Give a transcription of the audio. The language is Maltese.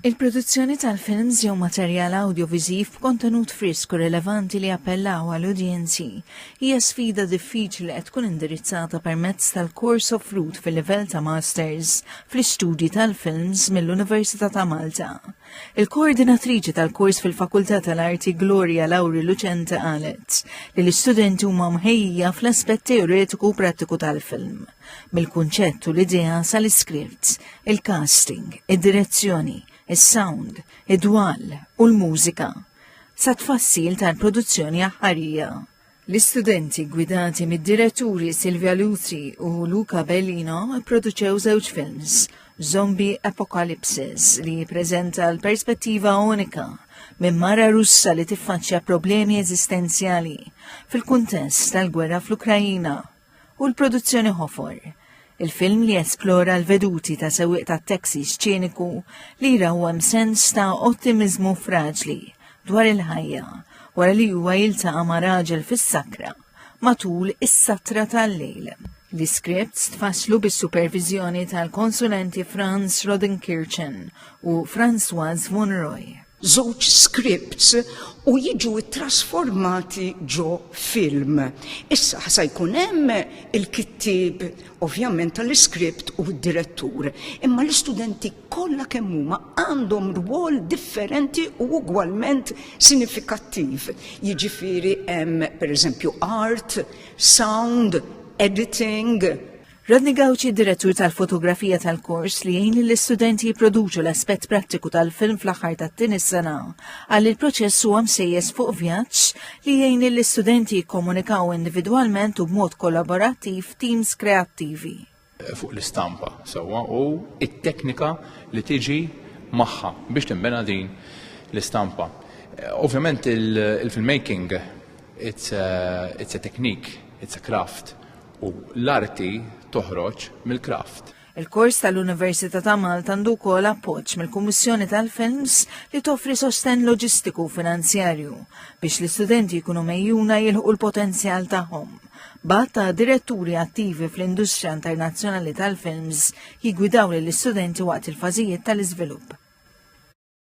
Il-produzzjoni tal-films jew materjal audiovisiv b'kontenut frisk u rilevanti li appellaw għall-udjenzi hija sfida diffiċli qed tkun indirizzata permezz tal-kors offrut fil-livell ta' masters fl-istudji tal-films mill-Università ta' Malta. Il-koordinatriċi tal-kors fil-Fakultà tal-Arti Gloria Lauri Lucente qalet li l-istudenti huma mħejja fl-aspett teoretiku u prattiku tal-film, mill-kunċett u l-idea sal-iskript, il-casting, id-direzzjoni, is-sound, id-dwal u l-mużika sa tfassil tal-produzzjoni aħħarija. L-istudenti gwidati mid-diretturi Silvia Luthi u Luca Bellino produċew żewġ films, Zombie Apocalypses li jippreżenta l-perspettiva unika minn mara Russa li tiffaċċja problemi eżistenzjali fil-kuntest tal-gwerra fl-Ukrajina u l-produzzjoni Ħofor, il-film li esplora l-veduti ta' sewwieq ta' taxi ċiniku li jraw hemm sens ta' ottimizmu fraġli dwar il-ħajja wara li huwa jiltaqa' ma' raġel fis-sakra matul is-satra tal-lejl. L-iskripts tfasslu bis-supervizjoni tal-konsulenti Franz Rodenkirchen u François von Roy. Żewġ scripts u jiġu trasformati ġo film. Issa ħasa jkun hemm il-kittib ovvjament tal-iskript u d-direttur, imma l-istudenti kollha kemm huma għandhom rwol differenti u ugwalment sinifikattiv. Jiġifieri hemm pereżempju art, sound, editing. Rodney Gauci, direttur tal-fotografija tal-kors li jgħin li l-istudenti jipproduċu l-aspett prattiku tal-film fl-aħħar tat-tieni sena, għal il-proċess huwa msejjes fuq vjaġġ li jgħin li l-istudenti jikkomunikaw individwalment u b'mod kollaborattiv teams kreattivi. Fuq l-istampa sewwa u it-teknika li tiġi magħha biex tinbena din l-istampa. Ovvjament il-filmmaking it's a technique, it's a craft. U l-arti toħroġ mill-kraft. Il-kors tal-Università ta' Malta għandu wkoll appoġġ mill-Kummissjoni tal-Films li toffri sosten loġistiku finanzjarju biex l-istudenti jkunu mejjuna jilħu l-potenzjal tagħhom. Batta diretturi attivi fl-industrija internazzjonali tal-films jigwidaw lill-istudenti waqt il-fażijiet tal-iżvilupp.